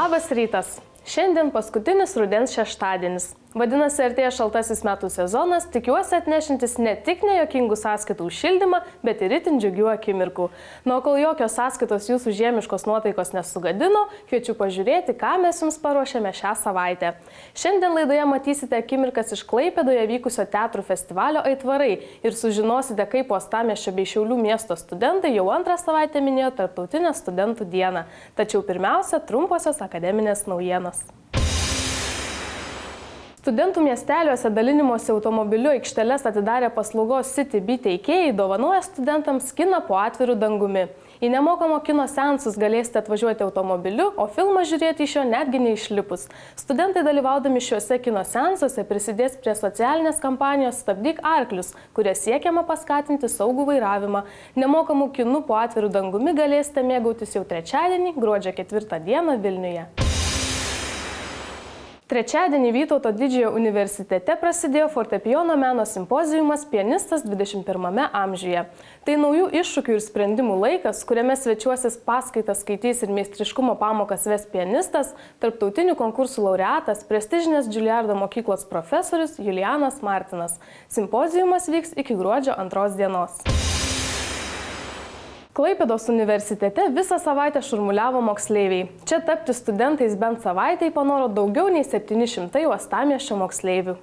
Labas rytas. Šiandien paskutinis rudens šeštadienis. Vadinasi, artėja šaltasis metų sezonas, tikiuosi atnešintis ne tik nejuokingų sąskaitų už šildymą, bet ir itin džiugių akimirkų. Na, kol jokios sąskaitos jūsų žiemiškos nuotaikos nesugadino, kviečiu pažiūrėti, ką mes jums paruošėme šią savaitę. Šiandien laidoje matysite akimirkas iš Klaipėdoje vykusio teatrų festivalio Aitvarai ir sužinosite, kaip Uostamiesčio bei Šiaulių miesto studentai jau antrą savaitę minėjo Tarptautinę studentų dieną. Tačiau pirmiausia, trumposios akademinės naujienos. Studentų miesteliuose dalinimosi automobiliu aikšteles atidarę paslaugos City Beat teikėjai dovanoja studentams kiną po atviru dangumi. Į nemokamo kino seansus galėsite atvažiuoti automobiliu, o filmą žiūrėti iš jo netgi neišlipus. Studentai dalyvaudami šiuose kino seansuose prisidės prie socialinės kampanijos Stabdyk arklius, kuria siekiama paskatinti saugų vairavimą. Nemokamų kinų po atviru dangumi galėsite mėgautis jau trečiadienį, gruodžio 4 dieną Vilniuje. Trečiadienį Vytauto Didžiojo universitete prasidėjo fortepijono meno simpoziumas Pianistas 21 amžiuje. Tai naujų iššūkių ir sprendimų laikas, kuriame svečiuosis paskaitas skaitys ir meistriškumo pamokas ves pianistas, tarptautinių konkursų laureatas, prestižinės Džiuliardo mokyklos profesorius Julianas Martinas. Simpoziumas vyks iki gruodžio 2 dienos. Klaipėdos universitete visą savaitę šurmuliavo moksleiviai. Čia tapti studentais bent savaitę panoro daugiau nei 700 Uostamiesčio moksleivių.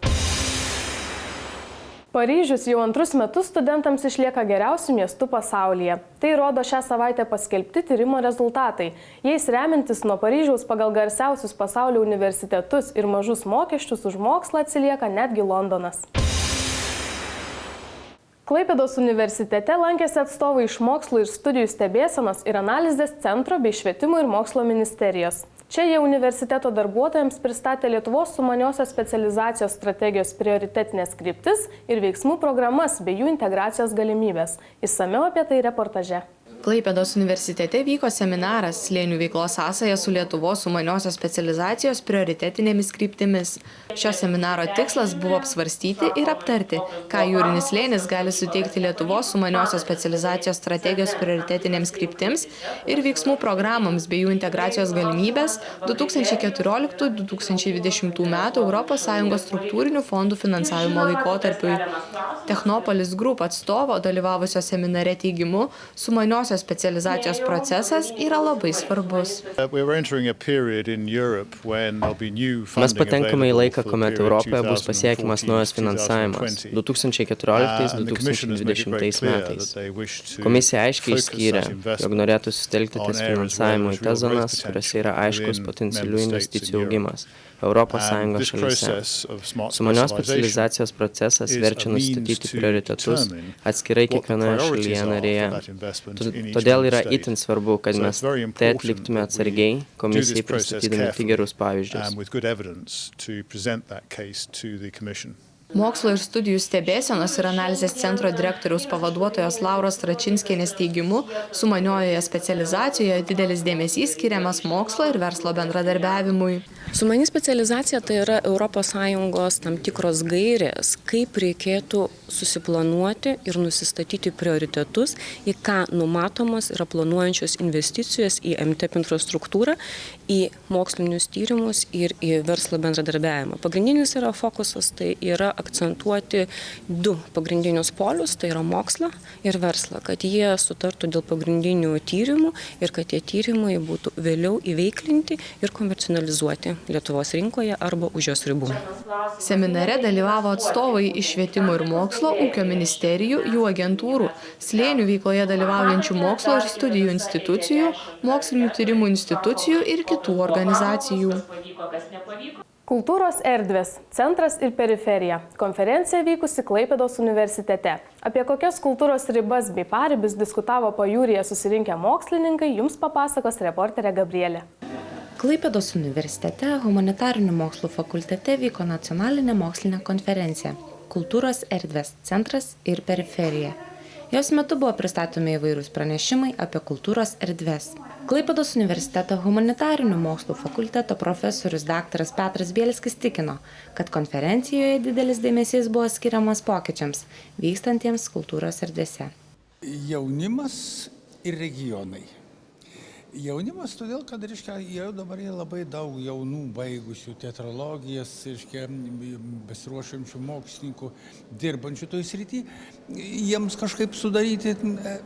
Paryžius jau antrus metus studentams išlieka geriausiu miestu pasaulyje. Tai rodo šią savaitę paskelbti tyrimo rezultatai. Jais remiantis nuo Paryžiaus pagal garsiausius pasaulio universitetus ir mažus mokesčius už mokslą atsilieka netgi Londonas. Klaipėdos universitete lankėsi atstovai iš mokslo ir studijų stebėsenos ir analizės centro bei švietimo ir mokslo ministerijos. Čia jie universiteto darbuotojams pristatė Lietuvos sumaniosios specializacijos strategijos prioritetinės kryptis ir veiksmų programas bei jų integracijos galimybės. Išsamiau apie tai reportaže. Klaipėdos universitete vyko seminaras Slėnių veiklos sąsaja su Lietuvos sumaniosios specializacijos prioritetinėmis kryptimis. Šio seminaro tikslas buvo apsvarstyti ir aptarti, ką jūrinis slėnis gali suteikti Lietuvos sumaniosios specializacijos strategijos prioritetinėms kryptims ir veiksmų programoms bei jų integracijos galimybės 2014-2020 metų ES struktūrinių fondų finansavimo laikotarpiui. Technopolis Group atstovo dalyvavusio seminare teigimu, sumaniosios specializacijos procesas yra labai svarbus. Mes patenkame į laiką, kuomet Europoje bus pasiekiamas naujas finansavimas 2014-2020 metais. Komisija aiškiai išskyrė, jog norėtų susitelkti ties finansavimu į tas zonas, kuriuose yra aiškus potencialių investicijų augimas Europos Sąjungos šalyse. Sumanios specializacijos procesas verčia nustatyti prioritetus atskirai kiekvienoje šalyje narėje. Todėl yra itin svarbu, kad mes tai atliktume atsargiai, komisijai pristatydami tik gerus pavyzdžius. Mokslo ir studijų stebėsenos ir analizės centro direktoriaus pavaduotojos Lauros Tračinskienės teigimu, sumaniojoje specializacijoje didelis dėmesys skiriamas mokslo ir verslo bendradarbiavimui. Sumani specializacija tai yra ES tam tikros gairės, kaip reikėtų susiplanuoti ir nusistatyti prioritetus, į ką numatomos yra planuojančios investicijos į MTEP infrastruktūrą, į mokslinius tyrimus ir į verslo bendradarbiavimą. Pagrindinis yra fokusas, tai yra akcentuoti du pagrindinius polius, tai yra mokslą ir verslą, kad jie sutartų dėl pagrindinių tyrimų ir kad tie tyrimai būtų vėliau įveiklinti ir komercionalizuoti Lietuvos rinkoje arba už jos ribų. Seminare dalyvavo atstovai iš švietimo ir mokslo, ūkio ministerijų, jų agentūrų, Slėnių veikloje dalyvaujančių mokslo ir studijų institucijų, mokslinių tyrimų institucijų ir kitų organizacijų. Kultūros erdvės, centras ir periferija. Konferencija vykusi Klaipėdos universitete. Apie kokias kultūros ribas bei paribius diskutavo pajūryje susirinkę mokslininkai, jums papasakos reporterė Gabrielė. Klaipėdos universitete humanitarinių mokslų fakultete vyko nacionalinė mokslinė konferencija. kultūros erdvės centras ir periferija. Jos metu buvo pristatomi įvairūs pranešimai apie kultūros erdvės. Klaipėdos universiteto humanitarinių mokslų fakulteto profesorius daktaras Petras Bielskis tikino, kad konferencijoje didelis dėmesys buvo skiriamas pokyčiams vykstantiems kultūros erdvėse. Jaunimas ir regionai. Jaunimas todėl, kad jau dabar yra labai daug jaunų baigusių teatrologijas, besiruošiančių mokslininkų, dirbančių toj srity, jiems kažkaip sudaryti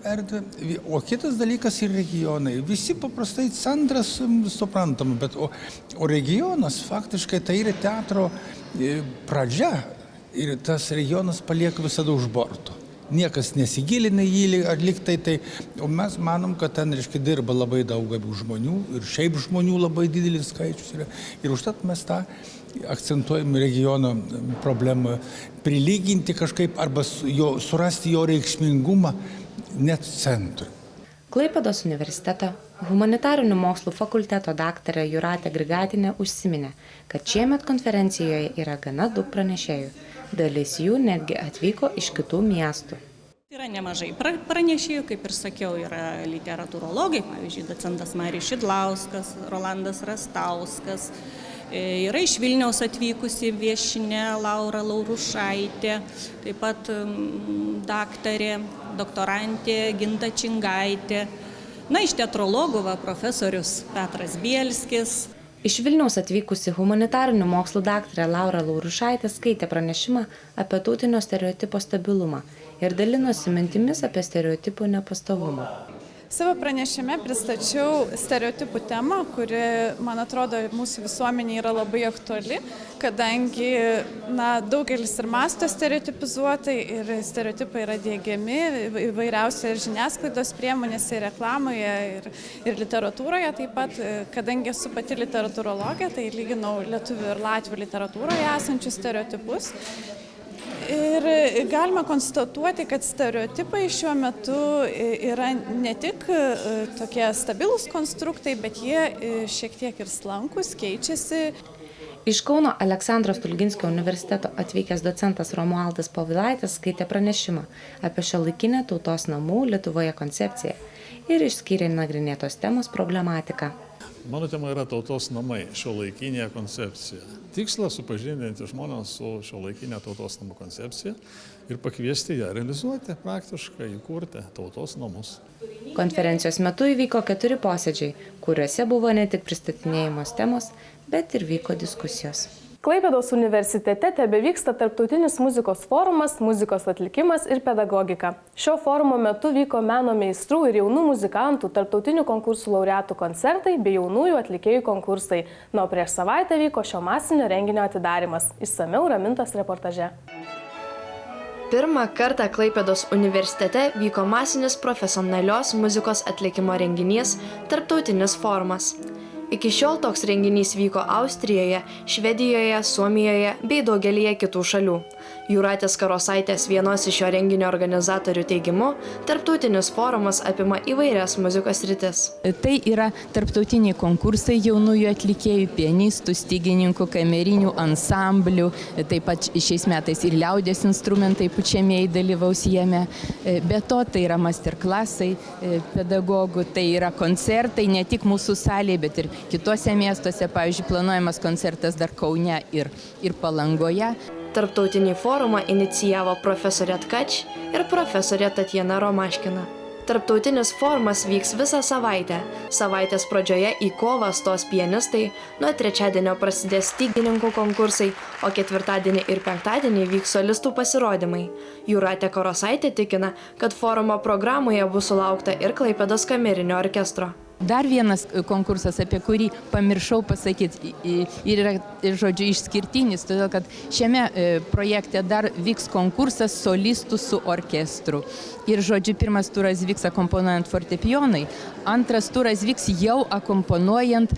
erdvę. O kitas dalykas ir regionai. Visi paprastai centras suprantama, bet o regionas faktiškai tai yra teatro pradžia ir tas regionas palieka visada už borto. Niekas nesigilina jį atliktai, o mes manom, kad ten dirba labai daug žmonių ir šiaip žmonių labai didelis skaičius yra. Ir užtat mes tą akcentuojam regiono problemą, prilyginti kažkaip arba surasti jo reikšmingumą net centrui. Klaipėdos universiteto humanitarinių mokslų fakulteto daktarė Jūratė Grigatienė užsiminė, kad šiemet konferencijoje yra gana daug pranešėjų. Dalis jų netgi atvyko iš kitų miestų. Yra nemažai pranešėjų, kaip ir sakiau, yra literatūrologai, pavyzdžiui, docentas Marijus Šidlauskas, Rolandas Rastauskas, yra iš Vilniaus atvykusi viešinė Laura Laurušaitė, taip pat daktarė, doktorantė Ginta Čingaitė, iš teatrologų profesorius Petras Bielskis. Iš Vilniaus atvykusi humanitarinių mokslų daktarė Laura Laurušaitė skaitė pranešimą apie tautinio stereotipo stabilumą ir dalinosi mintimis apie stereotipų nepastovumą. Savo pranešime pristačiau stereotipų temą, kuri, man atrodo, mūsų visuomenė yra labai aktuali, kadangi daugelis ir masto stereotipizuotai ir stereotipai yra diegiami įvairiausia ir žiniasklaidos priemonėse, ir reklamoje, ir literatūroje taip pat. Kadangi esu pati literatūrologė, tai lyginau lietuvių ir latvių literatūroje esančius stereotipus. Ir galima konstatuoti, kad stereotipai šiuo metu yra ne tik tokie stabilūs konstruktai, bet jie šiek tiek ir slankus, keičiasi. Iš Kauno Aleksandro Stulginskio universiteto atvykęs docentas Romualdas Povilaitis skaitė pranešimą apie šiuolaikinę tautos namų Lietuvoje koncepciją ir išskyrė nagrinėtos temos problematiką. Mano tema yra tautos namai, šiuolaikinė koncepcija. Tikslas supažindinti žmonės su šiuolaikinė tautos namų koncepcija ir pakviesti ją realizuoti praktiškai, įkurti tautos namus. Konferencijos metu įvyko 4 posėdžiai, kuriuose buvo ne tik pristatinėjimos temos, bet ir vyko diskusijos. Klaipėdos universitete tebevyksta tarptautinis muzikos forumas "Muzikos atlikimas ir pedagogika". Šio forumo metu vyko meno meistrų ir jaunų muzikantų tarptautinių konkursų laureatų koncertai bei jaunųjų atlikėjų konkursai. O prieš savaitę vyko šio masinio renginio atidarymas. Išsamiau Ramintos reportaže. Pirmą kartą Klaipėdos universitete vyko masinis profesionalios muzikos atlikimo renginys Tarptautinis forumas. Iki šiol toks renginys vyko Austrijoje, Švedijoje, Suomijoje bei daugelyje kitų šalių. Jūratės Karosaitės, vienos iš šio renginio organizatorių teigimu, tarptautinis forumas apima įvairias muzikos sritis. Tai yra tarptautiniai konkursai jaunųjų atlikėjų, pianistų, stygininkų, kamerinių ansamblių, taip pat šiais metais ir liaudies instrumentai pučiamieji dalyvaus jame. Be to, tai yra masterklasai pedagogų, tai yra koncertai ne tik mūsų salėje, bet ir kitose miestuose, pavyzdžiui, planuojamas koncertas dar Kaune ir Palangoje. Tarptautinį forumą inicijavo profesorė Tkač ir profesorė Tatjana Romaškina. Tarptautinis forumas vyks visą savaitę. Savaitės pradžioje į kovą stos pianistai, nuo trečiadienio prasidės stygininkų konkursai, o ketvirtadienį ir penktadienį vyks solistų pasirodymai. Jūratė Karosaitė tikina, kad forumo programoje bus sulaukta ir Klaipėdos kamerinio orkestro. Dar vienas konkursas, apie kurį pamiršau pasakyti, yra, žodžiu, išskirtinis, todėl kad šiame projekte dar vyks konkursas solistų su orkestru. Ir, žodžiu, pirmas turas vyks akomponuojant fortepijonai, antras turas vyks jau akomponuojant,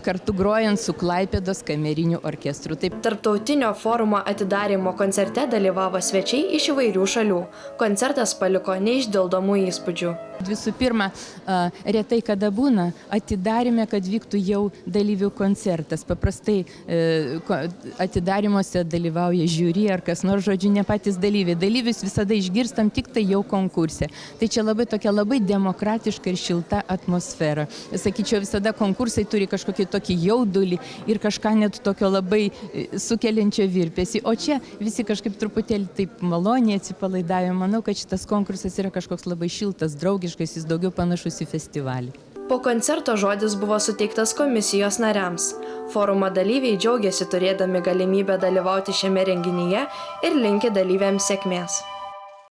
kartu grojant su Klaipėdos kameriniu orkestru. Taip. Tarptautinio forumo atidarymo koncerte dalyvavo svečiai iš įvairių šalių. Koncertas paliko neišdildomų įspūdžių. Visų pirma, retai kada būna atidarime, kad vyktų jau dalyvių koncertas. Paprastai atidarimuose dalyvauja žiūri ar kas nors, žodžiu, ne patys dalyviai. Dalyvius visada išgirstam tik tai jau konkurse. Tai čia tokia labai demokratiška ir šilta atmosfera. Sakyčiau, visada konkursai turi kažkokį tokį jaudulį ir kažką net tokio labai sukeliančio virpesį. O čia visi kažkaip truputėlį taip maloniai atsipalaidavę. Manau, kad šitas konkursas yra kažkoks labai šiltas, draugiškas. Jis daugiau panašus į festivalį. Po koncerto žodis buvo suteiktas komisijos nariams. Forumo dalyviai džiaugiasi turėdami galimybę dalyvauti šiame renginyje ir linki dalyviams sėkmės.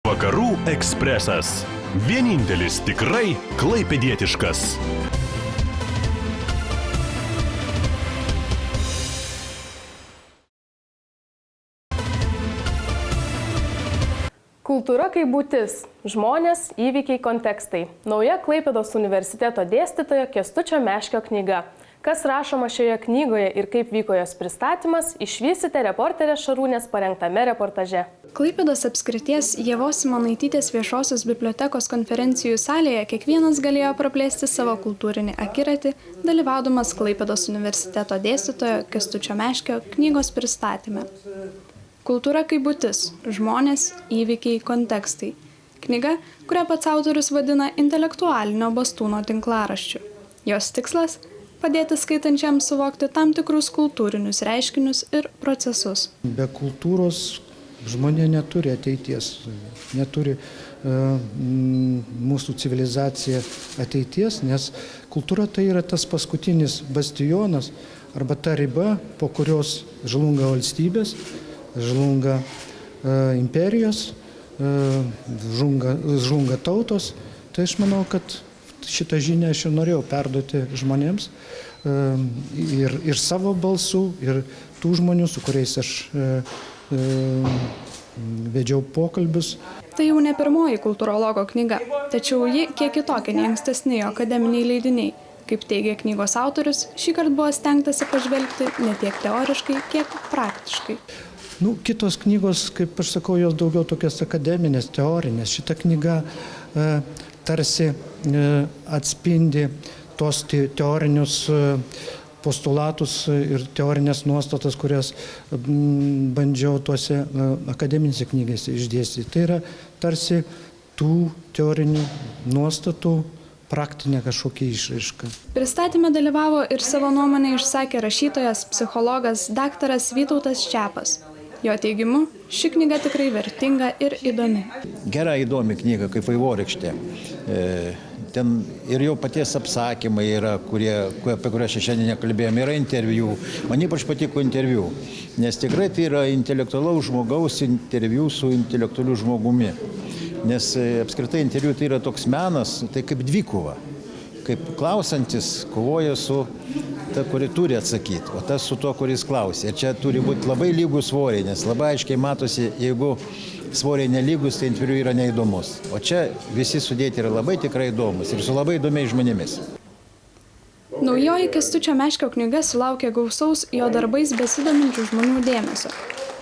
Vakarų ekspresas. Vienintelis tikrai klaipėdietiškas. Kultūra kaip būtis. Žmonės, įvykiai, kontekstai. Nauja Klaipėdos universiteto dėstytojo Kęstučio Meškio knyga. Kas rašoma šioje knygoje ir kaip vyko jos pristatymas, išvysite reporterės Šarūnės parengtame reportaže. Klaipėdos apskrities Ievos Simonaitytės viešosios bibliotekos konferencijų salėje kiekvienas galėjo praplėsti savo kultūrinį akiratį, dalyvaudamas Klaipėdos universiteto dėstytojo Kęstučio Meškio knygos pristatyme. Kultūra kaip būtis, žmonės, įvykiai, kontekstai. Knyga, kurią pats autorius vadina intelektualinio bastūno tinklaraščiu. Jos tikslas – padėti skaitančiams suvokti tam tikrus kultūrinius reiškinius ir procesus. Be kultūros žmonė neturi ateities, neturi mūsų civilizacija ateities, nes kultūra tai yra tas paskutinis bastionas arba ta riba, po kurios žlunga valstybės, žlunga imperijos, žlunga tautos. Tai aš manau, kad šitą žinią aš ir norėjau perduoti žmonėms ir savo balsų, ir tų žmonių, su kuriais aš vedžiau pokalbius. Tai jau ne pirmoji kultūrologo knyga, tačiau ji kiek kitokia nei ankstesni akademiniai leidiniai. Kaip teigia knygos autorius, šįkart buvo stengtasi pažvelgti ne tiek teoriškai, kiek praktiškai. Kitos knygos, kaip aš sakau, jos daugiau tokios akademinės, teorinės. Šita knyga tarsi atspindi tos teorinius postulatus ir teorinės nuostatas, kurias bandžiau tuose akademinėse knygose išdėstyti. Tai yra tarsi tų teorinių nuostatų praktinė kažkokia išraiška. Pristatyme dalyvavo ir savo nuomonę išsakė rašytojas, psichologas daktaras Vytautas Čepas. Jo teigimu, ši knyga tikrai vertinga ir įdomi. Gera įdomi knyga, kaip vaivorykštė. Ten ir jau paties apsakymai yra, apie kurią šiandien nekalbėjome, yra interviu. Man ypač patiko interviu, nes tikrai tai yra intelektualaus žmogaus interviu su intelektualiu žmogumi. Nes apskritai interviu tai yra toks menas, tai kaip dvikova. Kaip klausantis kovoja su ta, kuri turi atsakyti, o tas su tuo, kuris klausia. Ir čia turi būti labai lygus svoriai, nes labai aiškiai matosi, jeigu svoriai nelygus, tai interviu yra neįdomus. O čia visi sudėti yra labai tikrai įdomus ir su labai įdomiais žmonėmis. Naujoji Kęstučio Meškio knyga sulaukė gausaus jo darbais besidominčių žmonių dėmesio.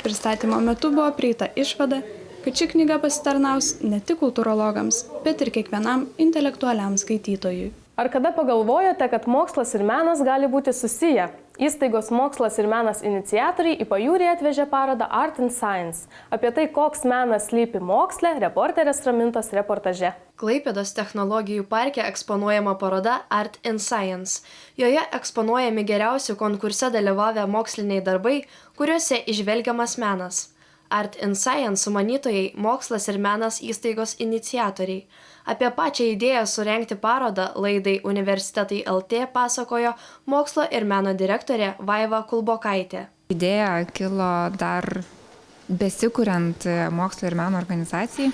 Pristatymo metu buvo prieita išvada, kad ši knyga pasitarnaus ne tik kultūrologams, bet ir kiekvienam intelektualiam skaitytojui. Ar kada pagalvojote, kad mokslas ir menas gali būti susiję? Įstaigos Mokslas ir menas iniciatoriai į Pajūrį atvežė parodą Art and Science. Apie tai, koks menas slypi moksle, reporterės Ramintos reportaže. Klaipėdos technologijų parke eksponuojama paroda Art and Science. Joje eksponuojami geriausi konkurse dalyvavę moksliniai darbai, kuriuose įžvelgiamas menas. Art and Science sumanytojai Mokslas ir menas įstaigos iniciatoriai. Apie pačią idėją surengti parodą laidai Universitetai LT pasakojo mokslo ir meno direktorė Vaiva Kulbokaitė. Idėja kilo dar besikuriant mokslo ir meno organizacijai.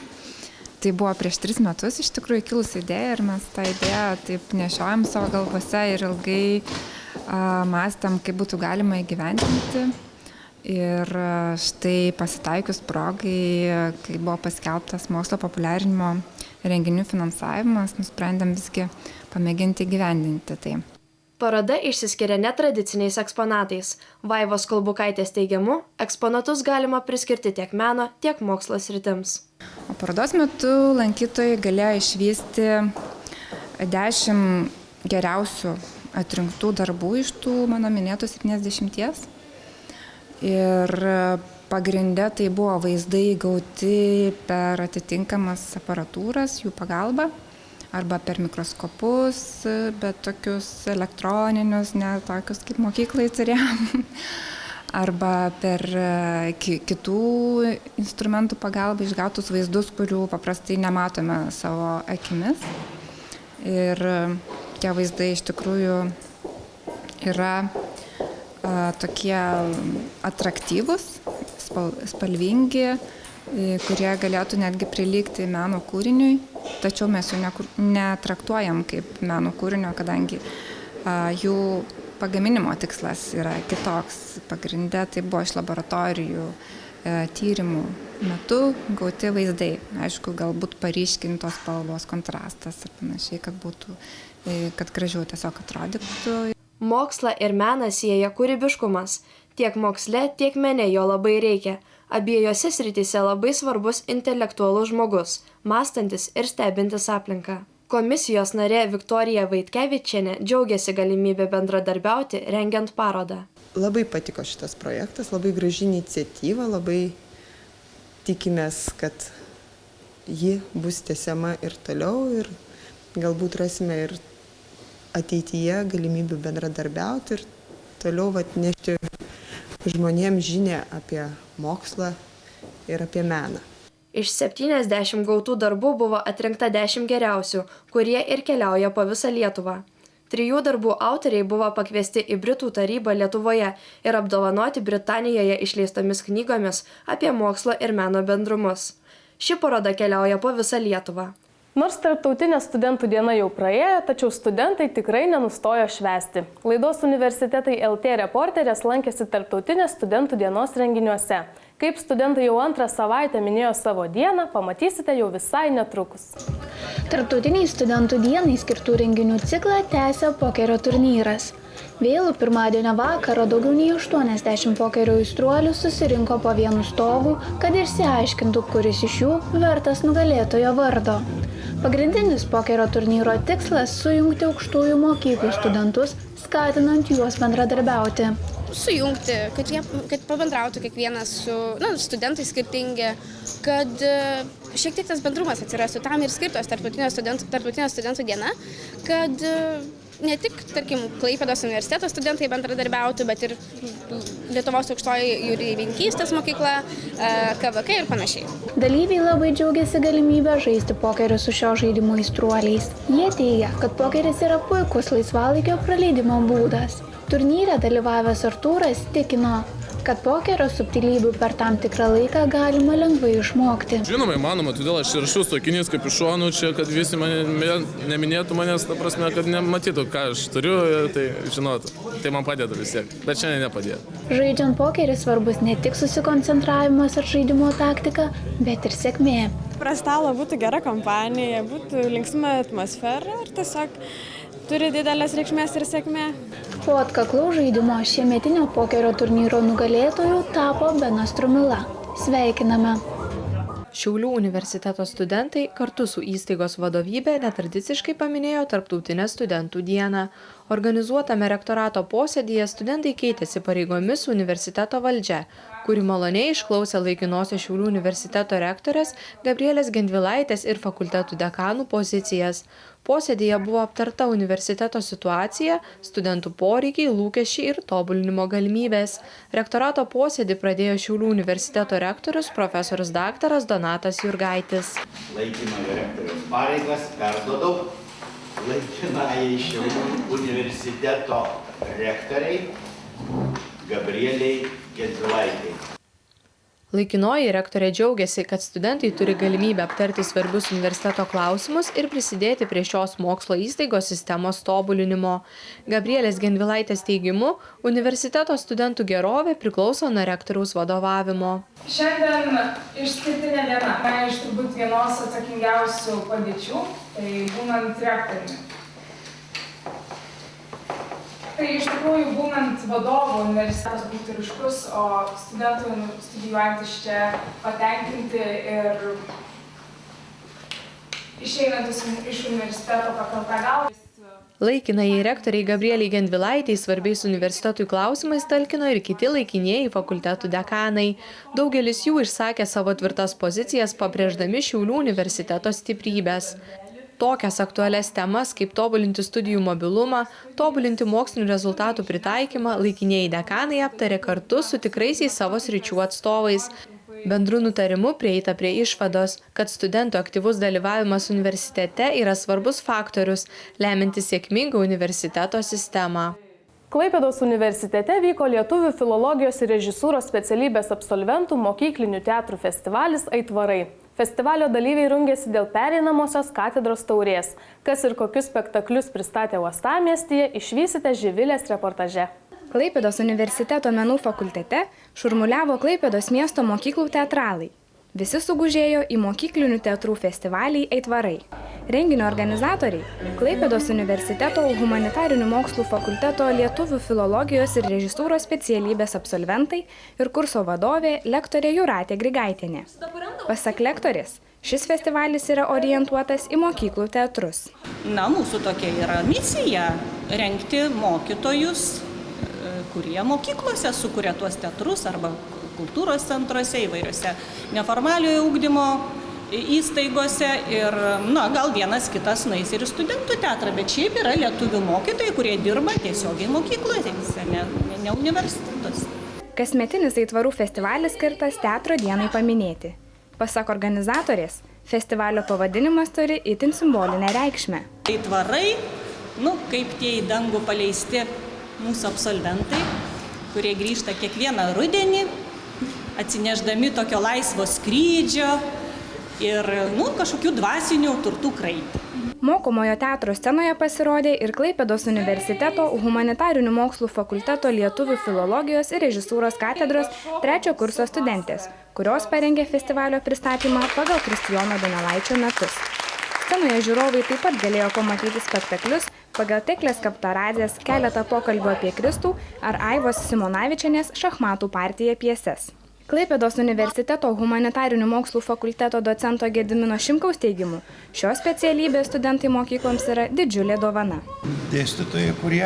Tai buvo prieš 3 metus iš tikrųjų kilusi idėja ir mes tą idėją taip nešiojam savo galvose ir ilgai mąstėm, kaip būtų galima įgyvendinti. Ir štai pasitaikius progai, kai buvo paskelbtas mokslo populiarinimo renginių finansavimas, nusprendėm visgi pamėginti įgyvendinti tai. Paroda išsiskiria netradiciniais eksponatais. Vaivos Kulbokaitės teigimu, eksponatus galima priskirti tiek meno, tiek mokslo sritims. O parodos metu lankytojai galėjo išvysti 10 geriausių atrinktų darbų iš tų mano minėtų 70. Ir pagrinde tai buvo vaizdai gauti per atitinkamas aparatūras, jų pagalba, arba per mikroskopus, bet tokius elektroninius, ne tokius kaip mokyklai turėjom, arba per kitų instrumentų pagalbą išgautus vaizdus, kurių paprastai nematome savo akimis. Ir tie vaizdai iš tikrųjų yra tokie atraktyvūs, spalvingi, kurie galėtų netgi prilygti meno kūriniui, tačiau mes jų netraktuojam kaip meno kūrinio, kadangi jų pagaminimo tikslas yra kitoks. Pagrinde tai buvo iš laboratorijų tyrimų metu gauti vaizdai. Aišku, galbūt paryškintos spalvos kontrastas ir panašiai, kad gražiau tiesiog atrodytų. Mokslą ir meną sieja kūrybiškumas. Tiek moksle, tiek mene jo labai reikia. Abiejose srityse labai svarbus intelektualus žmogus, mąstantis ir stebintis aplinką. Komisijos narė Viktorija Vaitkevičienė džiaugiasi galimybę bendradarbiauti rengiant parodą. Labai patiko šitas projektas, labai graži iniciatyva, labai tikimės, kad ji bus tęsiama ir toliau ir galbūt rasime ir ateityje galimybių bendradarbiauti ir toliau nešti žmonėms žinią apie mokslą ir apie meną. Iš 70 gautų darbų buvo atrinkta 10 geriausių, kurie ir keliauja po visą Lietuvą. 3 darbų autoriai buvo pakviesti į Britų tarybą Lietuvoje ir apdovanoti Britanijoje išleistomis knygomis apie mokslo ir meno bendrumus. Ši paroda keliauja po visą Lietuvą. Nors Tarptautinė studentų diena jau praėjo, tačiau studentai tikrai nenustojo švęsti. Laidos Universitetai LT reporterės lankėsi Tarptautinės studentų dienos renginiuose. Kaip studentai jau antrą savaitę minėjo savo dieną, pamatysite jau visai netrukus. Tarptautiniai studentų dienai skirtų renginių ciklą tęsia pokerio turnyras. Vėlų pirmadienio vakarą daugiau nei 80 pokerio aistruolių susirinko po vienu stogu, kad išsiaiškintų, kuris iš jų vertas nugalėtojo vardo. Pagrindinis pokerio turnyro tikslas – sujungti aukštųjų mokyklų studentus, skatinant juos bendradarbiauti. Sujungti, kad pabendrautų kiekvienas su studentai skirtingi, kad šiek tiek tas bendrumas atsirastų. Tam ir skirtos Tarptautinė studentų diena, kad ne tik, tarkim, Klaipėdos universiteto studentai bendradarbiautų, bet ir Lietuvos aukštoji jūreivininkystės mokykla, KVK ir panašiai. Dalyviai labai džiaugiasi galimybę žaisti pokerį su šio žaidimo aistruoliais. Jie teigia, kad pokeris yra puikus laisvalaikio praleidimo būdas. Turnyre dalyvavęs Artūras tikino, kad pokerio subtilybių per tam tikrą laiką galima lengvai išmokti. Žinoma, įmanoma, todėl aš ir rašau sakinys kaip iš šonų čia, kad visi neminėtų manęs, ta prasme, kad nematytų, ką aš turiu, tai žinotų. Tai man padeda vis tiek, bet šiandien nepadėjo. Žaidžiant pokerį svarbus ne tik susikoncentravimas ar žaidimo taktika, bet ir sėkmė. Prie stalo būtų gera kompanija, būtų linksma atmosfera ir tiesiog turi didelės reikšmės ir sėkmė. Po atkaklaus žaidimo šiemetinio pokerio turnyro nugalėtojų tapo Benas Trumila. Sveikiname! Šiaulių universiteto studentai kartu su įstaigos vadovybė netradiciškai paminėjo Tarptautinę studentų dieną. Organizuotame rektorato posėdyje studentai keitėsi pareigomis su universiteto valdžia, kuri maloniai išklausė laikinosios Šiaulių universiteto rektorės Gabrielės Gendvilaitės ir fakultetų dekanų pozicijas. Posėdyje buvo aptarta universiteto situacija, studentų poreikiai, lūkesčiai ir tobulinimo galimybės. Rektorato posėdį pradėjo Šiaulių universiteto rektorius profesorius daktaras Donatas Jurgaitis. Laikinojo rektoriaus pareigas perduodau laikinajai Šiaulių universiteto rektoriai Gabrieliai Gendvilaitei. Laikinoji rektorė džiaugiasi, kad studentai turi galimybę aptarti svarbius universiteto klausimus ir prisidėti prie šios mokslo įstaigos sistemos tobulinimo. Gabrielės Gendvilaitės teigimu, universiteto studentų gerovė priklauso nuo rektoriaus vadovavimo. Šiandien išskirtinė diena, iš turbūt vienos atsakingiausių padėčių, tai būnant rektoriumi. Tai iš tikrųjų būnant vadovu universitetas būtų ryškus, o studentų studijuojantis čia patenkinti ir išeinantis iš universiteto pakelta galva. Laikinai rektoriai Gabrieliai Gendvilaitei svarbiais universitetui klausimais talkino ir kiti laikinieji fakultetų dekanai. Daugelis jų išsakė savo tvirtas pozicijas, pabrėždami Šiaulių universiteto stiprybės. Tokias aktualias temas, kaip tobulinti studijų mobilumą, tobulinti mokslinių rezultatų pritaikymą, laikinieji dekanai aptarė kartu su tikraisiais savo sričių atstovais. Bendru nutarimu prieita prie išvados, kad studentų aktyvus dalyvavimas universitete yra svarbus faktorius, lemintis sėkmingą universiteto sistemą. Klaipėdos universitete vyko Lietuvių filologijos ir režisūros specialybės absolventų mokyklinių teatrų festivalis Aitvarai. Festivalio dalyviai rungėsi dėl pereinamosios katedros taurės. Kas ir kokius spektaklius pristatė uostamiestyje, išvysite Živilės reportaže. Klaipėdos universiteto menų fakultete šurmuliavo Klaipėdos miesto mokyklų teatralai. Visi sugužėjo į mokyklinių teatrų festivalį Aitvarai. Renginio organizatoriai – Klaipėdos universiteto humanitarinių mokslų fakulteto Lietuvių filologijos ir režisūros specialybės absolventai ir kurso vadovė lektorė Jūratė Grigaitienė. Pasak lektorės, šis festivalis yra orientuotas į mokyklų teatrus. Mūsų tokia yra misija – rengti mokytojus, kurie mokyklose sukuria tuos teatrus arba kultūros centruose, įvairiose neformaliojo ugdymo įstaigose ir gal vienas kitas nueis ir į studentų teatrą, bet šiaip yra lietuvių mokytojai, kurie dirba tiesiogiai mokyklose, ne universitetuose. Kasmetinis Aitvarų festivalis skirtas teatro dienai paminėti. Pasak organizatorės, festivalio pavadinimas turi itin simbolinę reikšmę. Aitvarai, kaip tie į dangų paleisti mūsų absolventai, kurie grįžta kiekvieną rudenį, atsineždami tokio laisvo skrydžio ir kažkokių dvasinių turtų kraitį. Mokomojo teatro scenoje pasirodė ir Klaipėdos universiteto humanitarinių mokslų fakulteto Lietuvių filologijos ir režisūros katedros 3 kurso studentės, kurios parengė festivalio pristatymą pagal Kristijono Donelaičio metus. Scenoje žiūrovai taip pat galėjo pamatyti spektaklius pagal Teklės Kaptaradzės keletą pokalbių apie Kristų ar Aivos Simonavičienės šachmatų partiją pjeses. Klaipėdos universiteto humanitarinių mokslų fakulteto docento Gedimino Šimkaus teigimu, šios specialybės studentai mokykloms yra didžiulė dovana. Dėstytojai, kurie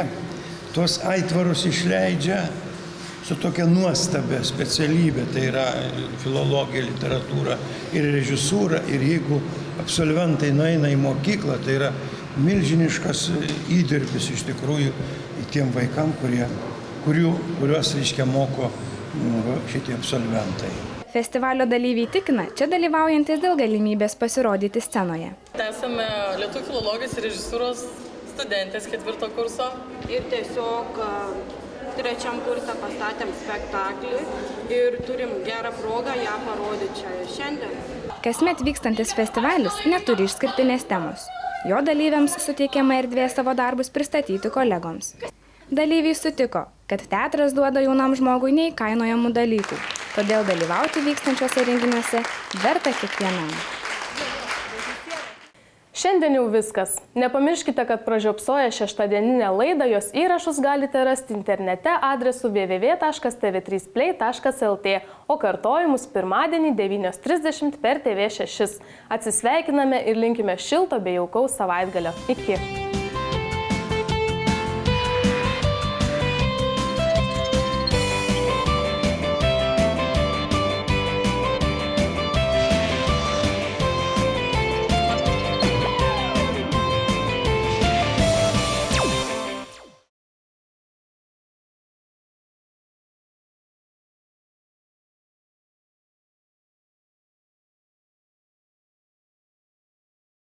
tuos aitvarus išleidžia su tokia nuostabia specialybė, tai yra filologija, literatūra ir režisūra, ir jeigu absolventai nueina į mokyklą, tai yra milžiniškas įdirbis iš tikrųjų tiem vaikam, kuriuos moko šitie absolventai. Festivalio dalyviai tikina, čia dalyvaujantis dėl galimybės pasirodyti scenoje. Esame Lietuvių filologijos ir režisūros studentės 4 kurso. Ir tiesiog 3 kurse pastatėm spektaklį ir turim gerą progą ją parodyti čia ir šiandien. Kasmet vykstantis festivalis neturi išskirtinės temos. Jo dalyviams suteikiama erdvė savo darbus pristatyti kolegoms. Dalyviai sutiko, kad teatras duoda jaunam žmogui neįkainojamų dalykų, todėl dalyvauti vykstančiuose renginiuose verta kiekvienam. Šiandien jau viskas. Nepamirškite, kad pražiopsoję šeštadieninę laidą jos įrašus galite rasti internete adresu www.tv3play.lt, o kartojimus pirmadienį 9:30 per TV6. Atsisveikiname ir linkime šilto bei jaukaus savaitgalio. Iki.